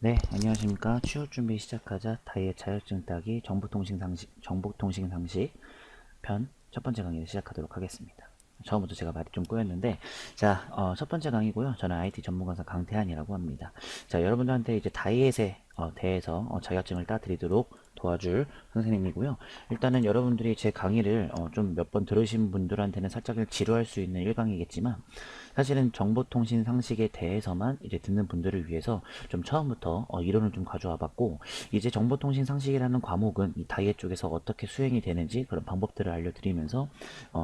네, 안녕하십니까. 취업 준비 시작하자 다이어트 자격증 따기 정보통신 상식 편 첫 번째 강의를 시작하도록 하겠습니다. 처음부터 제가 말이 좀 꼬였는데, 자, 첫 번째 강의고요. 저는 IT 전문가사 강태한이라고 합니다. 자, 여러분들한테 이제 다이엇에 대해서 자격증을 따드리도록 도와줄 선생님이고요. 일단은 여러분들이 제 강의를 좀 몇 번 들으신 분들한테는 살짝 지루할 수 있는 1강이겠지만, 사실은 정보통신 상식에 대해서만 이제 듣는 분들을 위해서 좀 처음부터 이론을 좀 가져와 봤고, 이제 정보통신 상식이라는 과목은 이 다이엇 쪽에서 어떻게 수행이 되는지 그런 방법들을 알려드리면서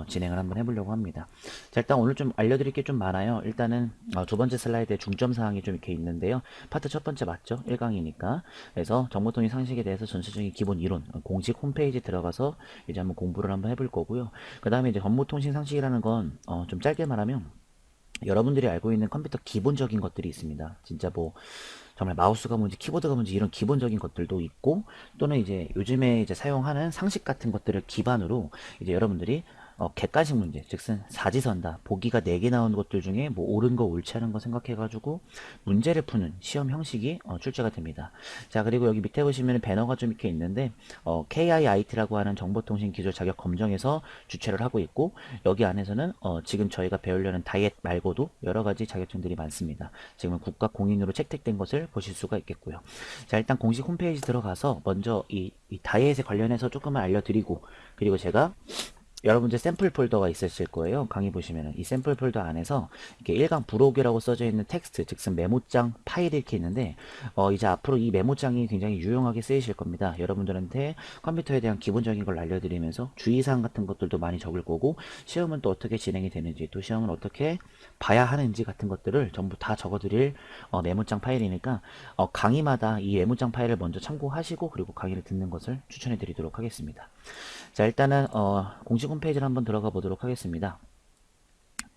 진행을 한번 해보려고 합니다. 자, 일단 오늘 좀 알려드릴 게 좀 많아요. 일단은 두 번째 슬라이드에 중점 사항이 좀 이렇게 있는데요. 파트 첫 번째 맞죠? 1강이니까. 그래서 정보통신 상식에 대해서 전체적인 기본 이론, 공식 홈페이지 들어가서 이제 한번 공부를 한번 해볼 거고요. 그 다음에 이제 정보통신 상식이라는 건 좀 짧게 말하면 여러분들이 알고 있는 컴퓨터 기본적인 것들이 있습니다. 진짜 뭐 정말 마우스가 뭔지 키보드가 뭔지 이런 기본적인 것들도 있고, 또는 이제 요즘에 이제 사용하는 상식 같은 것들을 기반으로 이제 여러분들이 객관식 문제, 즉슨 사지선다, 보기가 4개 나오는 것들 중에 뭐 옳은 거 옳지 않은 거 생각해가지고 문제를 푸는 시험 형식이 출제가 됩니다. 자, 그리고 여기 밑에 보시면 배너가 좀 이렇게 있는데 KIIT라고 하는 정보통신 기술 자격 검정에서 주최를 하고 있고, 여기 안에서는 지금 저희가 배우려는 다이엇 말고도 여러 가지 자격증들이 많습니다. 지금은 국가 공인으로 채택된 것을 보실 수가 있겠고요. 자, 일단 공식 홈페이지 들어가서 먼저 이 다이엇에 관련해서 조금만 알려드리고, 그리고 제가 여러분들 샘플 폴더가 있으실 거예요. 강의 보시면은 이 샘플 폴더 안에서 이렇게 1강 부록이라고 써져 있는 텍스트, 즉슨 메모장 파일이 이렇게 있는데 이제 앞으로 이 메모장이 굉장히 유용하게 쓰이실 겁니다. 여러분들한테 컴퓨터에 대한 기본적인 걸 알려드리면서 주의사항 같은 것들도 많이 적을 거고, 시험은 또 어떻게 진행이 되는지, 또 시험은 어떻게 봐야 하는지 같은 것들을 전부 다 적어드릴 메모장 파일이니까 강의마다 이 메모장 파일을 먼저 참고하시고 그리고 강의를 듣는 것을 추천해 드리도록 하겠습니다. 자, 일단은 공식 홈페이지를 한번 들어가 보도록 하겠습니다.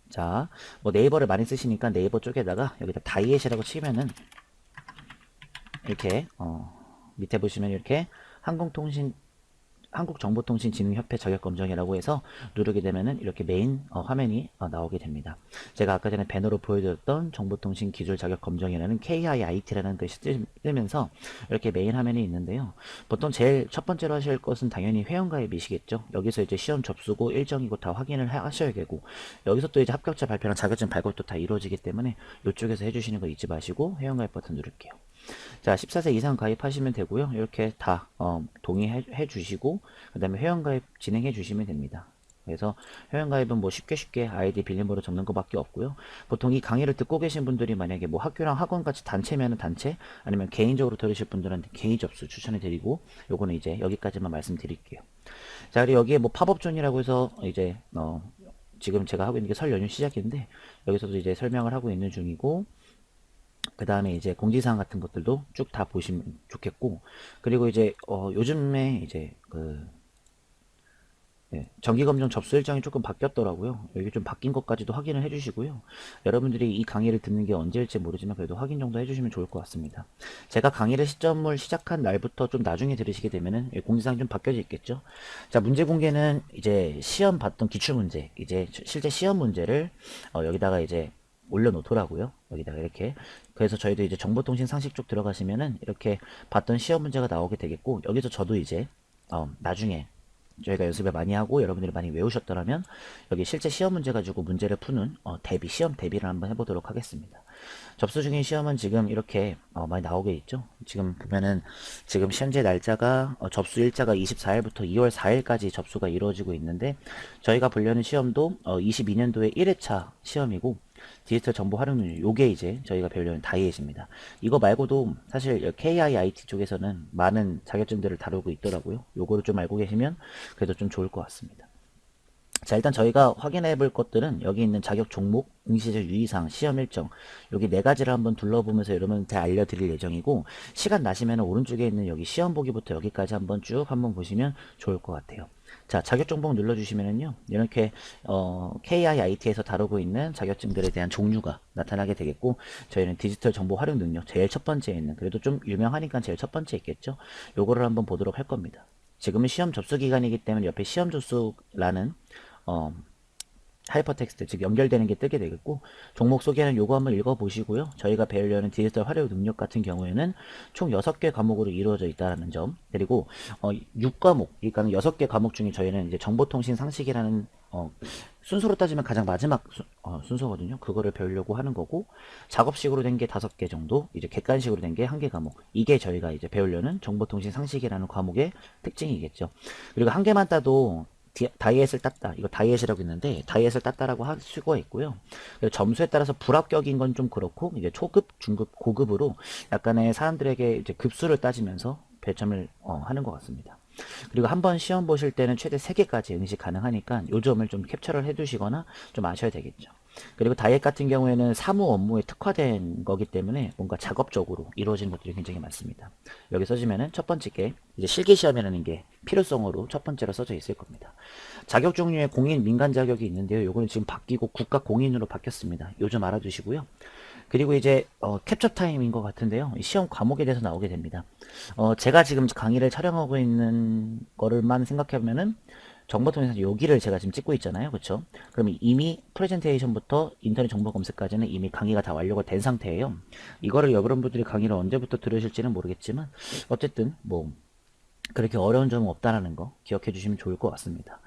자, 뭐 네이버를 많이 쓰시니까 네이버 쪽에다가 여기다 다이엣이라고 치면은 이렇게 밑에 보시면 이렇게 한국통신 한국정보통신진흥협회 자격검정이라고 해서 누르게 되면은 이렇게 메인 화면이 나오게 됩니다. 제가 아까 전에 배너로 보여드렸던 정보통신 기술 자격검정이라는 KIIT라는 것이 뜨면서 이렇게 메인 화면이 있는데요. 보통 제일 첫 번째로 하실 것은 당연히 회원가입이시겠죠. 여기서 이제 시험 접수고 일정이고 다 확인을 하셔야 되고, 여기서 또 이제 합격자 발표랑 자격증 발급도 다 이루어지기 때문에 이쪽에서 해주시는 거 잊지 마시고 회원가입 버튼 누를게요. 자, 14세 이상 가입하시면 되고요. 이렇게 다 동의해 주시고 그 다음에 회원가입 진행해 주시면 됩니다. 그래서 회원가입은 뭐 쉽게 아이디 빌림번호 적는 것밖에 없고요. 보통 이 강의를 듣고 계신 분들이 만약에 뭐 학교랑 학원 같이 단체면은 단체, 아니면 개인적으로 들으실 분들한테 개인 접수 추천해 드리고, 요거는 이제 여기까지만 말씀드릴게요. 자, 그리고 여기에 뭐 팝업존이라고 해서 이제 지금 제가 하고 있는 게 설 연휴 시작인데 여기서도 이제 설명을 하고 있는 중이고, 그 다음에 이제 공지사항 같은 것들도 쭉 다 보시면 좋겠고, 그리고 이제 요즘에 이제 정기검정 접수 일정이 조금 바뀌었더라고요. 여기 좀 바뀐 것까지도 확인을 해주시고요. 여러분들이 이 강의를 듣는 게 언제일지 모르지만 그래도 확인 정도 해주시면 좋을 것 같습니다. 제가 강의를 시점을 시작한 날부터 좀 나중에 들으시게 되면은 공지사항이 좀 바뀌어져 있겠죠. 자, 문제 공개는 이제 시험 봤던 기출문제, 이제 실제 시험 문제를 여기다가 이제 올려놓더라고요. 여기다가 이렇게. 그래서 저희도 이제 정보통신 상식 쪽 들어가시면은 이렇게 봤던 시험 문제가 나오게 되겠고, 여기서 저도 이제 나중에 저희가 연습을 많이 하고 여러분들이 많이 외우셨더라면 여기 실제 시험 문제 가지고 문제를 푸는 시험 대비를 한번 해보도록 하겠습니다. 접수 중인 시험은 지금 이렇게 많이 나오게 있죠. 지금 보면은 지금 현재 날짜가 접수 일자가 24일부터 2월 4일까지 접수가 이루어지고 있는데, 저희가 보려는 시험도 22년도에 1회차 시험이고, 디지털 정보 활용 능력, 요게 이제 저희가 배우려는 다이엣입니다. 이거 말고도 사실 KIIT 쪽에서는 많은 자격증들을 다루고 있더라고요. 요거를 좀 알고 계시면 그래도 좀 좋을 것 같습니다. 자, 일단 저희가 확인해 볼 것들은 여기 있는 자격 종목, 응시적 유의사항, 시험 일정, 여기 네 가지를 한번 둘러보면서 여러분한테 알려드릴 예정이고, 시간 나시면 오른쪽에 있는 여기 시험 보기부터 여기까지 한번 쭉 한번 보시면 좋을 것 같아요. 자, 자격 정보 눌러주시면은요, 이렇게 KIIT에서 다루고 있는 자격증들에 대한 종류가 나타나게 되겠고, 저희는 디지털 정보 활용 능력 제일 첫 번째에 있는, 그래도 좀 유명하니까 제일 첫 번째 있겠죠. 요거를 한번 보도록 할 겁니다. 지금은 시험 접수 기간이기 때문에 옆에 시험 접수라는 어, 하이퍼텍스트 즉 연결되는 게 뜨게 되겠고, 종목 소개는 요거 한번 읽어보시고요. 저희가 배우려는 디지털 활용 능력 같은 경우에는 총 6개 과목으로 이루어져 있다는 점, 그리고 6과목, 그러니까 6개 과목 중에 저희는 이제 정보통신 상식이라는 순서로 따지면 가장 마지막 순서거든요. 그거를 배우려고 하는 거고, 작업식으로 된 게 5개 정도, 이제 객관식으로 된 게 1개 과목. 이게 저희가 이제 배우려는 정보통신 상식이라는 과목의 특징이겠죠. 그리고 한 개만 따도 다이엣을 땄다. 이거 다이엣이라고 있는데 다이엣을 땄다라고 할 수가 있고요. 점수에 따라서 불합격인 건 좀 그렇고, 이제 초급, 중급, 고급으로 약간의 사람들에게 이제 급수를 따지면서 배점을 하는 것 같습니다. 그리고 한번 시험 보실 때는 최대 3개까지 응시 가능하니까 요 점을 좀 캡처를 해두시거나 좀 아셔야 되겠죠. 그리고 다이엣 같은 경우에는 사무 업무에 특화된 거기 때문에 뭔가 작업적으로 이루어지는 것들이 굉장히 많습니다. 여기 써지면은 첫 번째 게 이제 실기시험이라는 게 필요성으로 첫 번째로 써져 있을 겁니다. 자격 종류에 공인, 민간 자격이 있는데요. 요거는 지금 바뀌고 국가 공인으로 바뀌었습니다. 요 점 알아두시고요. 그리고 이제 캡처 타임인 것 같은데요. 시험 과목에 대해서 나오게 됩니다. 제가 지금 강의를 촬영하고 있는 거를만 생각해보면은 정보통해서 여기를 제가 지금 찍고 있잖아요. 그쵸? 그럼 이미 프레젠테이션부터 인터넷 정보 검색까지는 이미 강의가 다 완료가 된 상태예요. 이거를 여러분들이 강의를 언제부터 들으실지는 모르겠지만 어쨌든 뭐 그렇게 어려운 점은 없다라는 거 기억해 주시면 좋을 것 같습니다.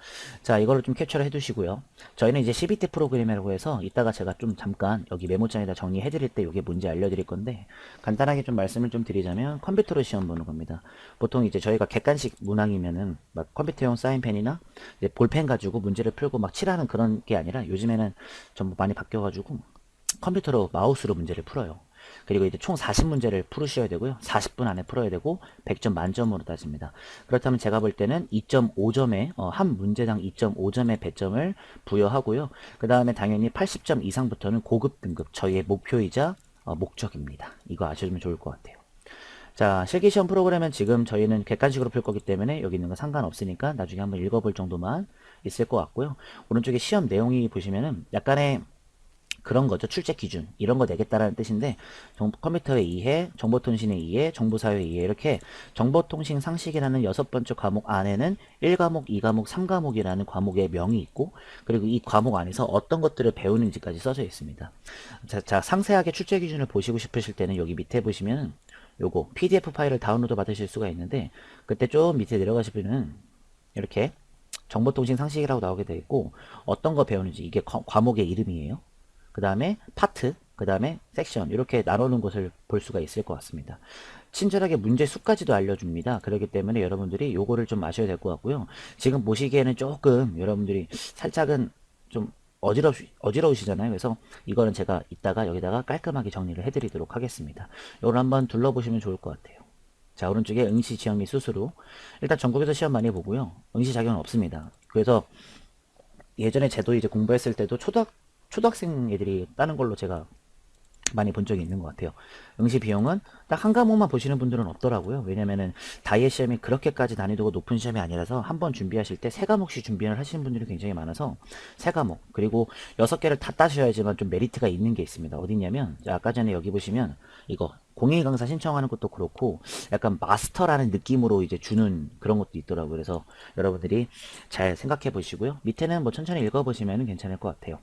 자, 이거를 좀 캡처를 해 두시고요. 저희는 이제 CBT 프로그램이라고 해서 이따가 제가 좀 잠깐 여기 메모장에다 정리해 드릴 때 이게 뭔지 알려드릴 건데, 간단하게 좀 말씀을 좀 드리자면 컴퓨터로 시험 보는 겁니다. 보통 이제 저희가 객관식 문항이면은 막 컴퓨터용 사인펜이나 이제 볼펜 가지고 문제를 풀고 막 칠하는 그런 게 아니라, 요즘에는 전부 많이 바뀌어가지고 컴퓨터로 마우스로 문제를 풀어요. 그리고 이제 총 40문제를 풀으셔야 되고요. 40분 안에 풀어야 되고 100점 만점으로 따집니다. 그렇다면 제가 볼 때는 2.5점에 한 문제당 2.5점의 배점을 부여하고요. 그 다음에 당연히 80점 이상부터는 고급 등급, 저희의 목표이자 목적입니다. 이거 아셔주면 좋을 것 같아요. 자, 실기시험 프로그램은 지금 저희는 객관식으로 풀 거기 때문에 여기 있는 거 상관없으니까 나중에 한번 읽어볼 정도만 있을 것 같고요. 오른쪽에 시험 내용이 보시면은 약간의 그런 거죠. 출제 기준 이런 거 내겠다라는 뜻인데, 컴퓨터의 이해, 정보통신의 이해, 정보사회 이해, 이렇게 정보통신 상식이라는 6번째 과목 안에는 1과목, 2과목, 3과목이라는 과목의 명이 있고, 그리고 이 과목 안에서 어떤 것들을 배우는지까지 써져 있습니다. 자, 상세하게 출제 기준을 보시고 싶으실 때는 여기 밑에 보시면 요거 PDF 파일을 다운로드 받으실 수가 있는데, 그때 좀 밑에 내려가시면은 이렇게 정보통신 상식이라고 나오게 되어 있고, 어떤 거 배우는지, 이게 과목의 이름이에요. 그 다음에 파트, 그 다음에 섹션, 이렇게 나누는 것을 볼 수가 있을 것 같습니다. 친절하게 문제 수까지도 알려줍니다. 그렇기 때문에 여러분들이 요거를 좀 아셔야 될 것 같고요. 지금 보시기에는 조금 여러분들이 살짝은 좀 어지러우시잖아요. 그래서 이거는 제가 이따가 여기다가 깔끔하게 정리를 해드리도록 하겠습니다. 요걸 한번 둘러보시면 좋을 것 같아요. 자, 오른쪽에 응시, 지원 및 수수료. 일단 전국에서 시험 많이 보고요. 응시 자격은 없습니다. 그래서 예전에 제도 이제 공부했을 때도 초등학생 애들이 따는 걸로 제가 많이 본 적이 있는 것 같아요. 응시 비용은 딱 한 과목만 보시는 분들은 없더라고요. 왜냐면은 다이엣 시험이 그렇게까지 난이도가 높은 시험이 아니라서 한번 준비하실 때 3과목씩 준비를 하시는 분들이 굉장히 많아서 3과목, 그리고 6개를 다 따셔야지만 좀 메리트가 있는 게 있습니다. 어디냐면 아까 전에 여기 보시면 이거 공인 강사 신청하는 것도 그렇고 약간 마스터라는 느낌으로 이제 주는 그런 것도 있더라고요. 그래서 여러분들이 잘 생각해 보시고요. 밑에는 뭐 천천히 읽어 보시면 괜찮을 것 같아요.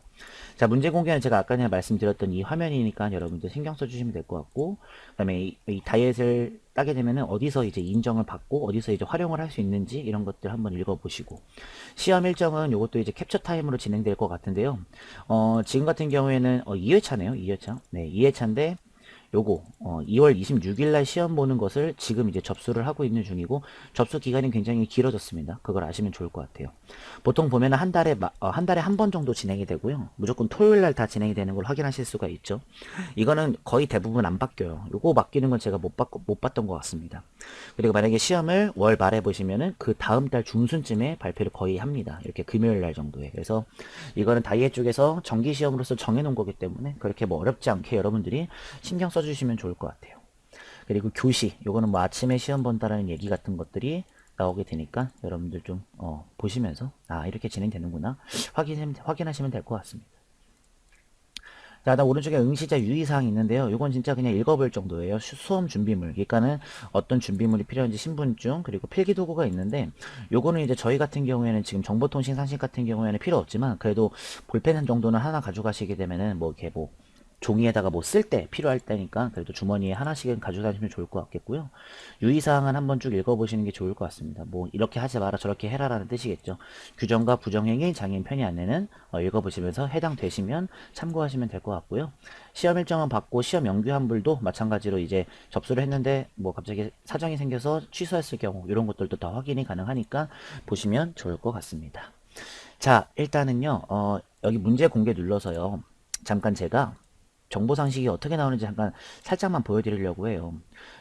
자, 문제 공개는 제가 아까 전에 말씀드렸던 이 화면이니까 여러분들 신경 써주시면 될 것 같고, 그 다음에 이 다이엣을 따게 되면은 어디서 이제 인정을 받고 어디서 이제 활용을 할 수 있는지 이런 것들 한번 읽어보시고, 시험 일정은 이것도 이제 캡처 타임으로 진행될 것 같은데요. 지금 같은 경우에는 2회차네요. 2회차. 네, 2회차인데 요거 2월 26일 날 시험 보는 것을 지금 이제 접수를 하고 있는 중이고, 접수 기간이 굉장히 길어졌습니다. 그걸 아시면 좋을 것 같아요. 보통 보면 한 달에 한 번 정도 진행이 되고요. 무조건 토요일 날 다 진행이 되는 걸 확인하실 수가 있죠. 이거는 거의 대부분 안 바뀌어요. 요거 바뀌는 건 제가 못 봤던 것 같습니다. 그리고 만약에 시험을 월 말에 보시면은 그 다음 달 중순쯤에 발표를 거의 합니다. 이렇게 금요일 날 정도에. 그래서 이거는 다이엣 쪽에서 정기 시험으로서 정해놓은 거기 때문에 그렇게 뭐 어렵지 않게 여러분들이 신경 써주시면 좋을 것 같아요. 그리고 교시, 요거는 뭐 아침에 시험 본다라는 얘기 같은 것들이 나오게 되니까 여러분들 좀 보시면서 이렇게 진행되는구나 확인하시면 될 것 같습니다. 자, 나 오른쪽에 응시자 유의사항이 있는데요. 이건 진짜 그냥 읽어볼 정도예요. 수험 준비물. 그러니까는 어떤 준비물이 필요한지 신분증, 그리고 필기도구가 있는데, 요거는 이제 저희 같은 경우에는 지금 정보통신 상식 같은 경우에는 필요 없지만, 그래도 볼펜 정도는 하나 가져가시게 되면은 뭐 이렇게 뭐 종이에다가 뭐 쓸 때 필요할 때니까 그래도 주머니에 하나씩은 가지고 다니시면 좋을 것 같겠고요. 유의사항은 한번 쭉 읽어보시는 게 좋을 것 같습니다. 뭐 이렇게 하지 마라 저렇게 해라라는 뜻이겠죠. 규정과 부정행위 장애인 편의 안내는 읽어보시면서 해당되시면 참고하시면 될 것 같고요. 시험 일정은 받고 시험 연기한 분도 마찬가지로 이제 접수를 했는데 뭐 갑자기 사정이 생겨서 취소했을 경우 이런 것들도 다 확인이 가능하니까 보시면 좋을 것 같습니다. 자, 일단은요, 여기 문제 공개 눌러서요. 잠깐 제가 정보상식이 어떻게 나오는지 잠깐 살짝만 보여드리려고 해요.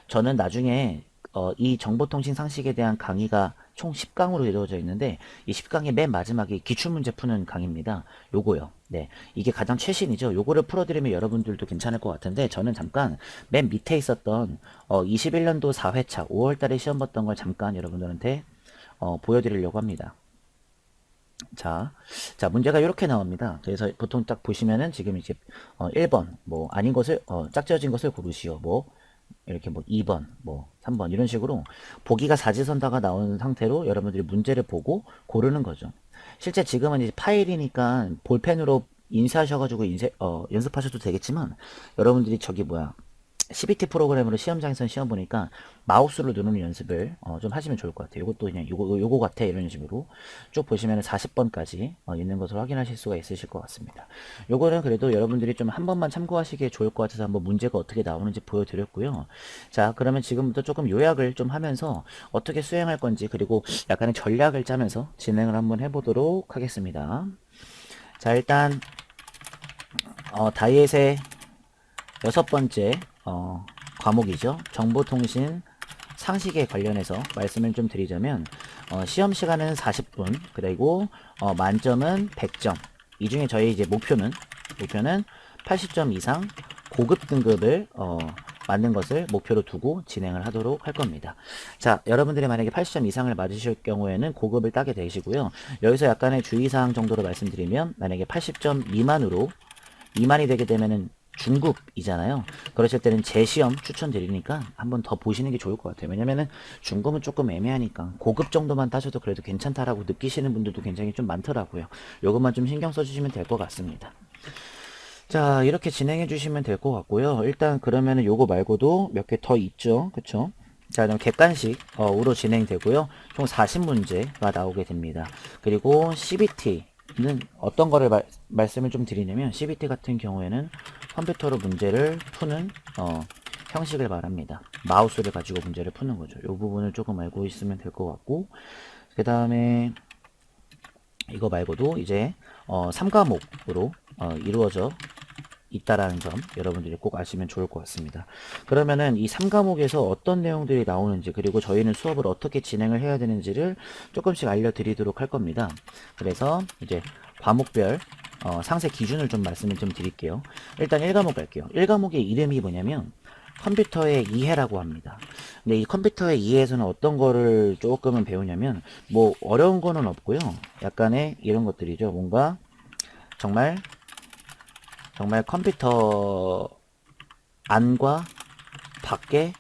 저는 나중에 이 정보통신 상식에 대한 강의가 총 10강으로 이루어져 있는데 이 10강의 맨 마지막이 기출문제 푸는 강의입니다. 요거요. 네, 이게 가장 최신이죠. 요거를 풀어드리면 여러분들도 괜찮을 것 같은데 저는 잠깐 맨 밑에 있었던 21년도 4회차 5월달에 시험 봤던 걸 잠깐 여러분들한테 보여드리려고 합니다. 자, 문제가 이렇게 나옵니다. 그래서 보통 딱 보시면은 지금 이제 1번 뭐 아닌 것을 짝지어진 것을 고르시오. 뭐 이렇게 뭐 2번 뭐 3번 이런 식으로 보기가 사지선다가 나온 상태로 여러분들이 문제를 보고 고르는 거죠. 실제 지금은 이제 파일이니까 볼펜으로 인쇄하셔가지고 연습하셔도 되겠지만 여러분들이 저기 뭐야 CBT 프로그램으로 시험장에서 시험 보니까 마우스로 누르는 연습을 좀 하시면 좋을 것 같아요. 이것도 그냥 요거 같아 이런 식으로 쭉 보시면 40번까지 있는 것을 확인하실 수가 있으실 것 같습니다. 요거는 그래도 여러분들이 좀 한 번만 참고하시기에 좋을 것 같아서 한번 문제가 어떻게 나오는지 보여드렸고요. 자, 그러면 지금부터 조금 요약을 좀 하면서 어떻게 수행할 건지 그리고 약간의 전략을 짜면서 진행을 한번 해보도록 하겠습니다. 자, 일단 다이엣의 6번째 과목이죠. 정보통신 상식에 관련해서 말씀을 좀 드리자면 시험 시간은 40분 그리고 만점은 100점. 이 중에 저희 이제 목표는 80점 이상 고급 등급을 맞는 것을 목표로 두고 진행을 하도록 할 겁니다. 자, 여러분들이 만약에 80점 이상을 맞으실 경우에는 고급을 따게 되시고요. 여기서 약간의 주의사항 정도로 말씀드리면 만약에 80점 미만이 되게 되면은 중급이잖아요. 그러실 때는 재시험 추천드리니까 한번 더 보시는 게 좋을 것 같아요. 왜냐면은 중급은 조금 애매하니까 고급 정도만 따셔도 그래도 괜찮다라고 느끼시는 분들도 굉장히 좀 많더라고요. 요것만 좀 신경 써주시면 될 것 같습니다. 자, 이렇게 진행해 주시면 될 것 같고요. 일단 그러면은 요거 말고도 몇 개 더 있죠. 그쵸? 자, 그럼 객관식으로 진행되고요. 총 40문제가 나오게 됩니다. 그리고 CBT는 어떤 거를 말씀을 좀 드리냐면 CBT 같은 경우에는 컴퓨터로 문제를 푸는 형식을 말합니다. 마우스를 가지고 문제를 푸는 거죠. 이 부분을 조금 알고 있으면 될 것 같고 그 다음에 이거 말고도 이제 3과목으로 이루어져 있다라는 점 여러분들이 꼭 아시면 좋을 것 같습니다. 그러면은 이 3과목에서 어떤 내용들이 나오는지 그리고 저희는 수업을 어떻게 진행을 해야 되는지를 조금씩 알려드리도록 할 겁니다. 그래서 이제 과목별 상세 기준을 좀 말씀을 좀 드릴게요. 일단 1과목 갈게요. 1과목의 이름이 뭐냐면 컴퓨터의 이해라고 합니다. 근데 이 컴퓨터의 이해에서는 어떤 거를 조금은 배우냐면 뭐 어려운 거는 없고요. 약간의 이런 것들이죠. 뭔가 정말 컴퓨터 안과 밖에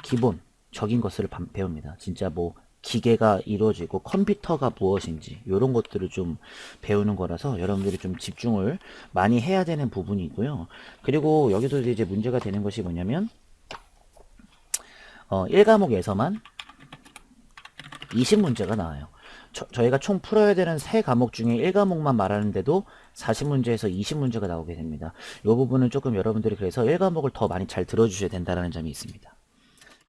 기본적인 것을 배웁니다. 진짜 뭐 기계가 이루어지고 컴퓨터가 무엇인지 이런 것들을 좀 배우는 거라서 여러분들이 좀 집중을 많이 해야 되는 부분이 있고요. 그리고 여기서 이제 문제가 되는 것이 뭐냐면 1과목에서만 20문제가 나와요. 저희가 총 풀어야 되는 3과목 중에 1과목만 말하는데도 40문제에서 20문제가 나오게 됩니다. 이 부분은 조금 여러분들이 그래서 1과목을 더 많이 잘 들어주셔야 된다는 점이 있습니다.